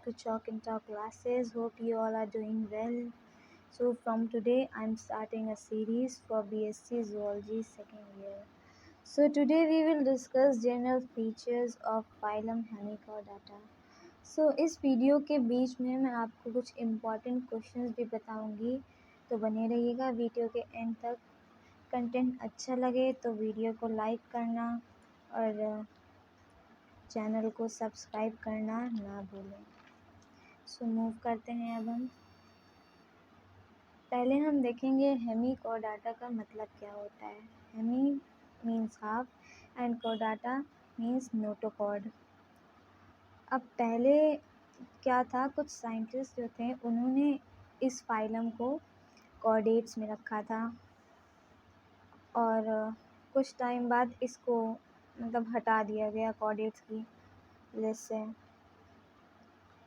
to Chalk and Talk classes. Hope you all are doing well. So from today I'm starting a series for BSc Zoology second year. So today we will discuss general features of phylum Hemichordata. So इस video के बीच में मैं आपको कुछ important questions भी बताऊंगी, तो बने रहिएगा वीडियो के एंड तक। कंटेंट अच्छा लगे तो वीडियो को लाइक करना और चैनल को सब्सक्राइब करना ना भूलें। सो मूव करते हैं अब हम। पहले हम देखेंगे हेमिचॉर्डाटा का मतलब क्या होता है। Hemi means half and chordata means notochord. अब पहले क्या था, कुछ साइंटिस्ट जो थे उन्होंने इस फाइलम को कॉर्डेट्स में रखा था और कुछ टाइम बाद इसको मतलब हटा दिया गया कॉर्डेट्स की लिस्ट से।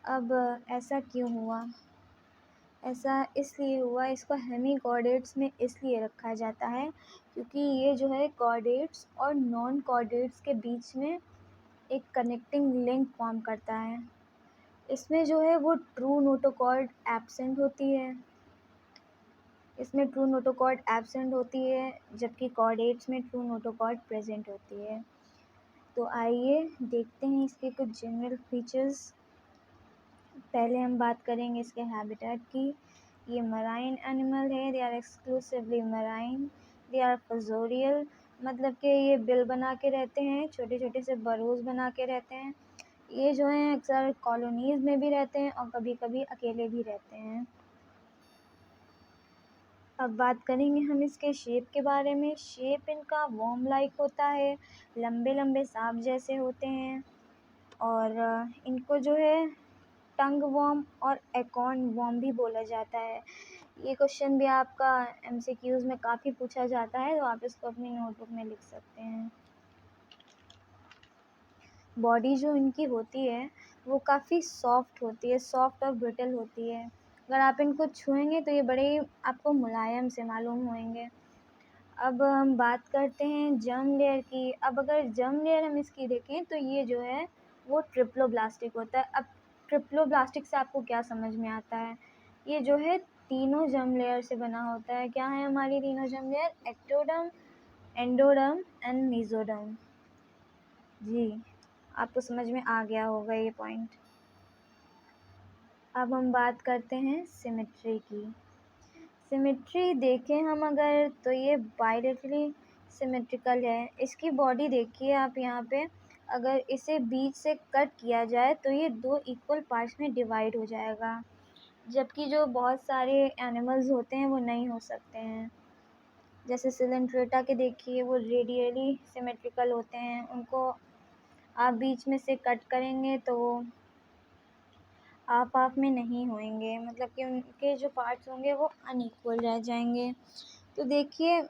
अब ऐसा क्यों हुआ? ऐसा इसलिए हुआ, इसको हेमिचॉर्डेट्स में इसलिए रखा जाता है क्योंकि ये जो है कॉर्डेट्स और नॉन कॉर्डेट्स के बीच में एक कनेक्टिंग लिंक फॉर्म करता है। इसमें जो है वो ट्रू नोटोकॉर्ड एब्सेंट होती है, जबकि कॉर्डेट्स में ट्रू नोटोकॉर्ड प्रेजेंट होती है। तो आइए देखते हैं इसके कुछ जनरल फीचर्स। पहले हम बात करेंगे इसके हैबिटेट की। ये मराइन एनिमल है, they are exclusively marine, they are fjordial, मतलब कि ये बिल बना के रहते हैं, छोटे छोटे से बरोज बना के रहते हैं। ये जो हैं अक्सर कॉलोनीज़ में भी रहते हैं और कभी कभी अकेले भी रहते हैं। अब बात करेंगे हम इसके शेप के बारे में। शेप इनका वॉर्म लाइक होता है, लंबे लंबे सांप जैसे होते हैं और इनको जो है टंग वॉर्म और एकॉर्न वॉर्म भी बोला जाता है। ये क्वेश्चन भी आपका एमसीक्यूज़ में काफ़ी पूछा जाता है, तो आप इसको अपनी नोटबुक में लिख सकते हैं। बॉडी जो इनकी होती है वो काफ़ी सॉफ्ट होती है, सॉफ्ट और ब्रिटल होती है। अगर आप इनको छुएंगे तो ये बड़े आपको मुलायम से मालूम होंगे। अब हम बात करते हैं जर्म लेयर की। अब अगर जर्म लेयर हम इसकी देखें तो ये जो है वो ट्रिप्लोब्लास्टिक होता है। अब ट्रिप्लोब्लास्टिक से आपको क्या समझ में आता है? ये जो है तीनों जर्म लेयर से बना होता है। क्या है हमारी तीनों germ layer? Ectoderm, endoderm and mesoderm. जी, आपको समझ में आ गया होगा ये पॉइंट। अब हम बात करते हैं सिमेट्री की। सिमेट्री देखें हम अगर तो ये बायलेटरली सिमेट्रिकल है। इसकी बॉडी देखिए आप यहाँ पे, अगर इसे बीच से कट किया जाए तो ये दो इक्वल पार्ट्स में डिवाइड हो जाएगा, जबकि जो बहुत सारे एनिमल्स होते हैं वो नहीं हो सकते हैं। जैसे सिलेंट्रेटा के देखिए, वो रेडियली सिमेट्रिकल होते हैं, उनको आप बीच में से कट करेंगे तो आप में नहीं होंगे, मतलब कि उनके जो पार्ट्स होंगे वो अनइक्वल रह जाएंगे। तो देखिए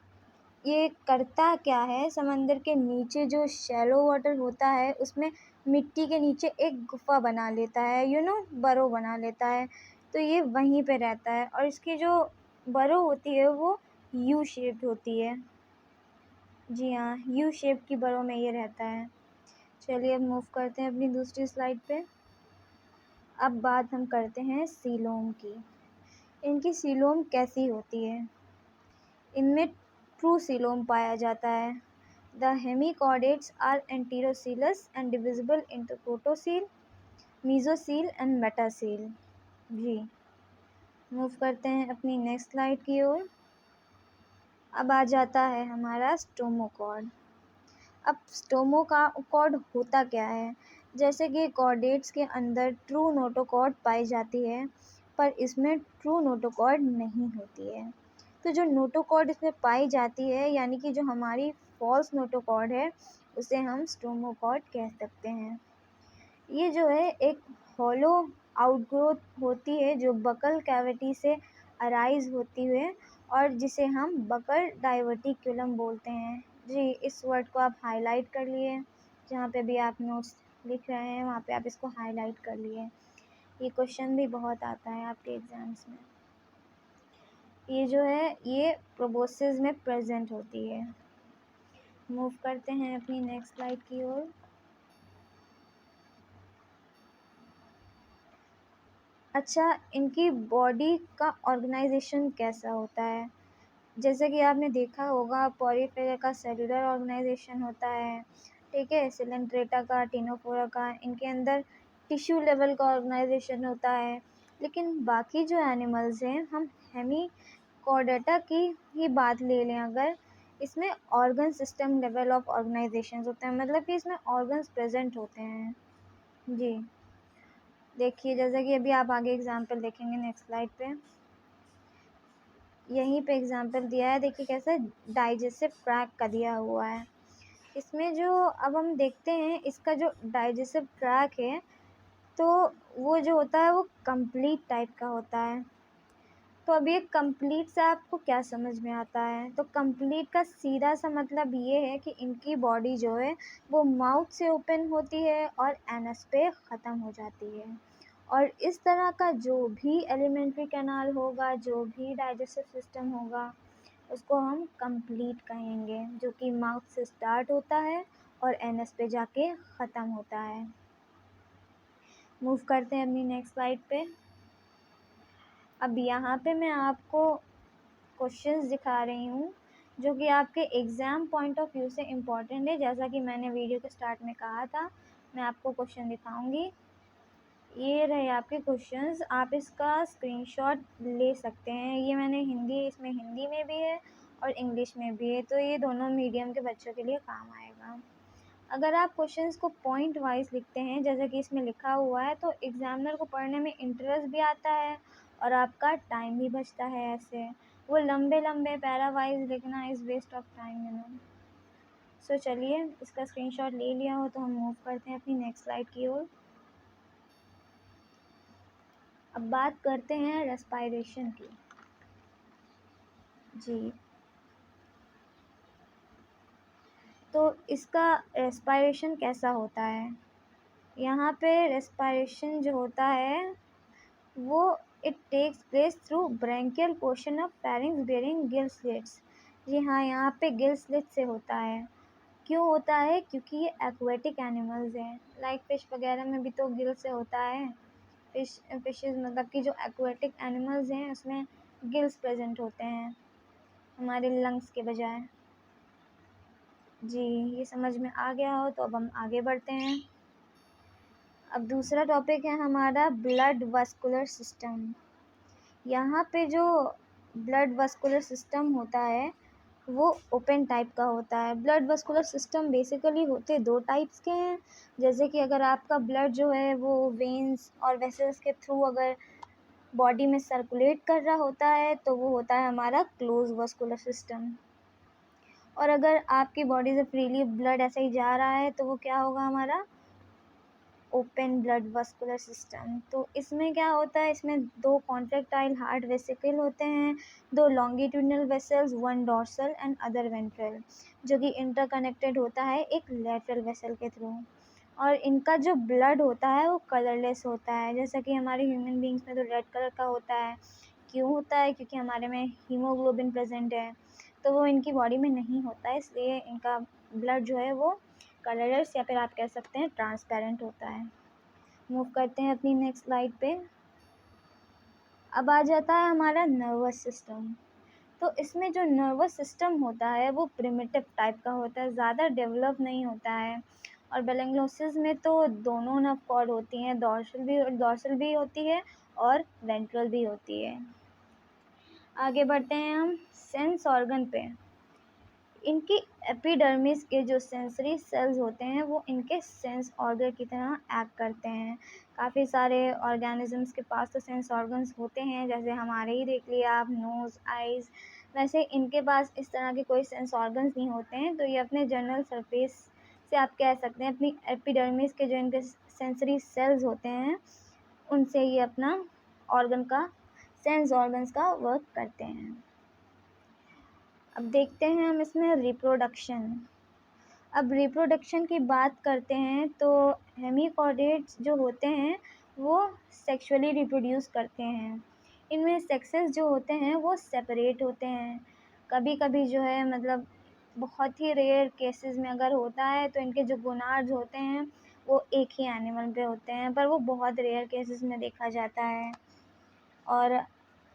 ये करता क्या है, समंदर के नीचे जो शैलो वाटर होता है उसमें मिट्टी के नीचे एक गुफा बना लेता है, बरो बना लेता है। तो ये वहीं पे रहता है और इसकी जो बरो होती है वो यू शेप्ड होती है। जी हाँ, यू शेप की बरो में ये रहता है। चलिए अब मूव करते हैं अपनी दूसरी स्लाइड पे। अब बात हम करते हैं सीलोम की। इनकी सीलोम कैसी होती है? इनमें ट्रू सीलोम पाया जाता है। The hemichordates are enterocoelous and divisible into protocoel, mesocoel and metacoel. जी, मूव करते हैं अपनी नेक्स्ट स्लाइड की ओर। अब आ जाता है हमारा स्टोमोकॉर्ड। अब स्टोमोकॉर्ड होता क्या है? जैसे कि कॉर्डेट्स के अंदर ट्रू नोटोकॉर्ड पाई जाती है, पर इसमें ट्रू नोटोकॉर्ड नहीं होती है। तो जो नोटोकॉर्ड इसमें पाई जाती है, यानी कि जो हमारी फॉल्स नोटोकॉर्ड है, उसे हम स्टोमोकॉर्ड कह सकते हैं। ये जो है एक हॉलो आउटग्रोथ होती है जो बकल कैविटी से अराइज होती है और जिसे हम बकल डाइवर्टिकुलम बोलते हैं। जी, इस वर्ड को आप हाईलाइट कर लिए, जहाँ पे भी आप नोट्स लिख रहे हैं वहाँ पे आप इसको हाईलाइट कर लिए। ये क्वेश्चन भी बहुत आता है आपके एग्जाम्स में। ये जो है ये प्रोबोसिस में प्रेजेंट होती है। मूव करते हैं अपनी नेक्स्ट स्लाइड की ओर। अच्छा, इनकी बॉडी का ऑर्गेनाइजेशन कैसा होता है? जैसे कि आपने देखा होगा पॉलीफेरा का सेलुलर ऑर्गेनाइजेशन होता है, ठीक है? सिलेंट्रेटा का, टिनोफोरा का, इनके अंदर टिश्यू लेवल का ऑर्गेनाइजेशन होता है। लेकिन बाकी जो एनिमल्स हैं, हम हेमिचोर्डेटा की ही बात ले लें अगर, इसमें organ system level of organisations होते हैं, मतलब कि इसमें ऑर्गन्स प्रेजेंट होते हैं। जी, देखिए जैसा कि अभी आप आगे एग्जांपल देखेंगे नेक्स्ट स्लाइड पे, यहीं पे एग्जांपल दिया है, देखिए कैसा डाइजेस्टिव ट्रैक्ट का दिया हुआ है। इसमें जो अब हम देखते हैं इसका जो डाइजेस्टिव ट्रैक है, तो वो जो होता है वो कंप्लीट टाइप का होता है। तो अब ये कंप्लीट से आपको क्या समझ में आता है? तो कंप्लीट का सीधा सा मतलब ये है कि इनकी बॉडी जो है वो माउथ से ओपन होती है और एनस पे ख़त्म हो जाती है। और इस तरह का जो भी एलिमेंट्री कैनाल होगा, जो भी डाइजेस्टिव सिस्टम होगा, उसको हम कंप्लीट कहेंगे, जो कि माउथ से स्टार्ट होता है और एनस पे जाके ख़त्म होता है। मूव करते हैं अपनी नेक्स्ट स्लाइड पे। अब यहाँ पे मैं आपको क्वेश्चंस दिखा रही हूँ जो कि आपके एग्ज़ाम पॉइंट ऑफ व्यू से इम्पॉर्टेंट है। जैसा कि मैंने वीडियो के स्टार्ट में कहा था, मैं आपको क्वेश्चन दिखाऊंगी। ये रहे आपके क्वेश्चंस, आप इसका स्क्रीनशॉट ले सकते हैं। ये मैंने इसमें हिंदी में भी है और इंग्लिश में भी है, तो ये दोनों मीडियम के बच्चों के लिए काम आएगा। अगर आप क्वेश्चंस को पॉइंट वाइज लिखते हैं जैसा कि इसमें लिखा हुआ है, तो एग्जामिनर को पढ़ने में इंटरेस्ट भी आता है और आपका टाइम भी बचता है। ऐसे वो लंबे लंबे पैरा वाइज लिखना इज़ वेस्ट ऑफ टाइम, सो चलिए इसका स्क्रीनशॉट ले लिया हो तो हम मूव करते हैं अपनी नेक्स्ट स्लाइड की ओर। अब बात करते हैं रेस्पायरेशन की। जी, तो इसका रेस्पायरेशन कैसा होता है? यहाँ पे रेस्पायरेशन जो होता है वो it takes place through branchial portion of pharynx bearing gill slits. जी हाँ, यहाँ पे गिल स्लिट से होता है। क्यों होता है? क्योंकि ये एक्वेटिक एनिमल्स हैं, लाइक फिश वगैरह में भी तो गिल से होता है। फिशेस मतलब कि जो एक्वेटिक एनिमल्स हैं उसमें गिल्स प्रेजेंट होते हैं हमारे लंग्स के बजाय। जी, ये समझ में आ गया हो तो अब हम आगे बढ़ते हैं। अब दूसरा टॉपिक है हमारा ब्लड वस्कुलर सिस्टम। यहाँ पे जो ब्लड वस्कुलर सिस्टम होता है वो ओपन टाइप का होता है। ब्लड वस्कुलर सिस्टम बेसिकली होते दो टाइप्स के हैं। जैसे कि अगर आपका ब्लड जो है वो वेन्स और वेसल्स के थ्रू अगर बॉडी में सर्कुलेट कर रहा होता है तो वो होता है हमारा क्लोज वस्कुलर सिस्टम। और अगर आपकी बॉडी से फ्रीली ब्लड ऐसे ही जा रहा है तो वो क्या होगा हमारा ओपन ब्लड वस्कुलर सिस्टम। तो इसमें क्या होता है, इसमें दो कॉन्ट्रैक्टाइल हार्ट वेसिकल होते हैं, दो longitudinal vessels, one dorsal and other ventral, जो कि इंटरकनेक्टेड होता है एक लैटरल वेसल के थ्रू। और इनका जो ब्लड होता है वो कलरलेस होता है, जैसा कि हमारे ह्यूमन बींग्स में तो रेड कलर का होता है। क्यों होता है? क्योंकि हमारे में हीमोग्लोबिन प्रेजेंट है, तो वो इनकी बॉडी में नहीं होता है, इसलिए इनका ब्लड जो है वो कलरलेस या फिर आप कह सकते हैं ट्रांसपेरेंट होता है। मूव करते हैं अपनी नेक्स्ट स्लाइड पे। अब आ जाता है हमारा नर्वस सिस्टम। तो इसमें जो नर्वस सिस्टम होता है वो प्रिमिटिव टाइप का होता है, ज़्यादा डेवलप नहीं होता है। और बेलेंग्लोसिस में तो दोनों नर्व कॉर्ड होती हैं, डॉर्सल भी होती है और वेंट्रल भी होती है। आगे बढ़ते हैं हम सेंस ऑर्गन पे। इनकी एपिडर्मिस के जो सेंसरी सेल्स होते हैं वो इनके सेंस ऑर्गन की तरह एक्ट करते हैं। काफ़ी सारे ऑर्गेनिजम्स के पास तो सेंस ऑर्गन्स होते हैं, जैसे हमारे ही देख लिए आप, नोज़, आइज़। वैसे इनके पास इस तरह के कोई सेंस ऑर्गन्स नहीं होते हैं, तो ये अपने जनरल सरफेस से आप कह सकते हैं अपनी एपिडर्मिस के जो इनके सेंसरी सेल्स होते हैं उनसे ये अपना ऑर्गन का सेंस ऑर्गन्स का वर्क करते हैं। अब देखते हैं हम इसमें रिप्रोडक्शन। अब रिप्रोडक्शन की बात करते हैं तो हेमिकॉर्डेट्स जो होते हैं वो सेक्सुअली रिप्रोड्यूस करते हैं। इनमें सेक्सेस जो होते हैं वो सेपरेट होते हैं। कभी कभी जो है मतलब बहुत ही रेयर केसेस में अगर होता है तो इनके जो गोनाड्स होते हैं वो एक ही एनिमल पे होते हैं, पर वो बहुत रेयर केसेस में देखा जाता है। और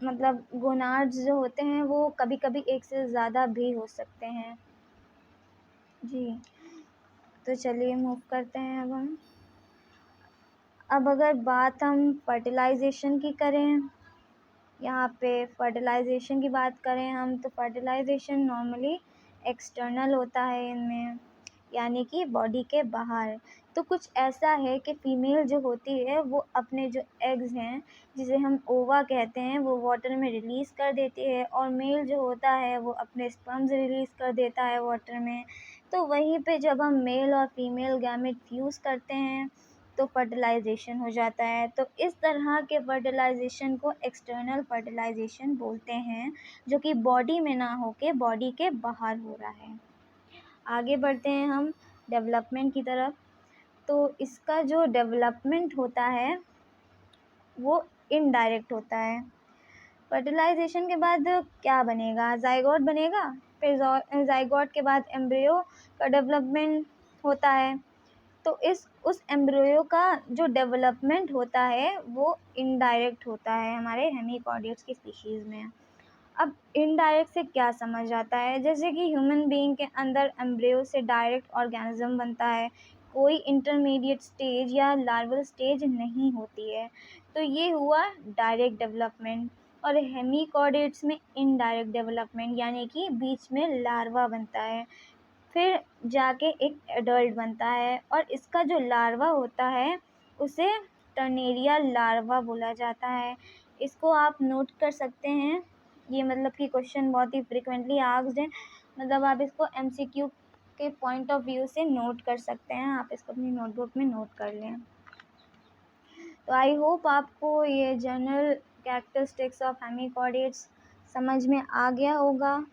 मतलब गोनाड्स जो होते हैं वो कभी कभी एक से ज़्यादा भी हो सकते हैं। जी, तो चलिए मूव करते हैं अब अगर बात हम फर्टिलाइज़ेशन की करें, यहाँ पे फर्टिलाइज़ेशन की बात करें हम, तो फर्टिलाइज़ेशन नॉर्मली एक्सटर्नल होता है इनमें, यानी कि बॉडी के बाहर। तो कुछ ऐसा है कि फ़ीमेल जो होती है वो अपने जो एग्स हैं, जिसे हम ओवा कहते हैं, वो वाटर में रिलीज़ कर देती है, और मेल जो होता है वो अपने स्पर्म्स रिलीज़ कर देता है वाटर में। तो वहीं पे जब हम मेल और फीमेल गैमेट फ्यूज़ करते हैं तो फर्टिलाइज़ेशन हो जाता है। तो इस तरह के फर्टिलाइज़ेशन को एक्सटर्नल फर्टिलाइज़ेशन बोलते हैं, जो कि बॉडी में ना होके बॉडी के बाहर हो रहा है। आगे बढ़ते हैं हम डेवलपमेंट की तरफ। तो इसका जो डेवलपमेंट होता है वो इनडायरेक्ट होता है। फर्टिलाइज़ेशन के बाद क्या बनेगा? ज़ाइगोट बनेगा। फिर ज़ाइगोट के बाद एम्ब्रियो का डेवलपमेंट होता है। तो उस एम्ब्रियो का जो डेवलपमेंट होता है वो इनडायरेक्ट होता है हमारे हेमिकॉर्डियड्स की स्पीशीज़ में। अब इनडायरेक्ट से क्या समझ आता है? जैसे कि ह्यूमन बीइंग के अंदर एम्ब्रियो से डायरेक्ट ऑर्गेनिज्म बनता है, कोई इंटरमीडिएट स्टेज या लार्वल स्टेज नहीं होती है। तो ये हुआ डायरेक्ट डेवलपमेंट। और हेमिकॉर्डियड्स में इनडायरेक्ट डेवलपमेंट, यानी कि बीच में लार्वा बनता है, फिर जाके एक एडल्ट बनता है, और इसका जो लार्वा होता है उसे टर्नेरिया लार्वा बोला जाता है। इसको आप नोट कर सकते हैं, ये मतलब कि क्वेश्चन बहुत ही फ्रिक्वेंटली आस्क्ड है, मतलब आप इसको एमसीक्यू के पॉइंट ऑफ व्यू से नोट कर सकते हैं, आप इसको अपनी नोटबुक में नोट कर लें। तो आई होप आपको ये जनरल कैरेक्टरिस्टिक्स ऑफ हेमिकॉर्डियड्स समझ में आ गया होगा।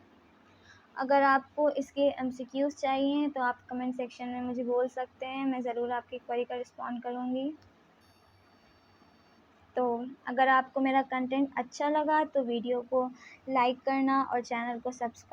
अगर आपको इसके एमसीक्यूज़ चाहिए तो आप कमेंट सेक्शन में मुझे बोल सकते हैं, मैं ज़रूर आपकी क्वेरी का रिस्पॉन्ड करूँगी। तो अगर आपको मेरा कंटेंट अच्छा लगा तो वीडियो को लाइक करना और चैनल को सब्सक्राइब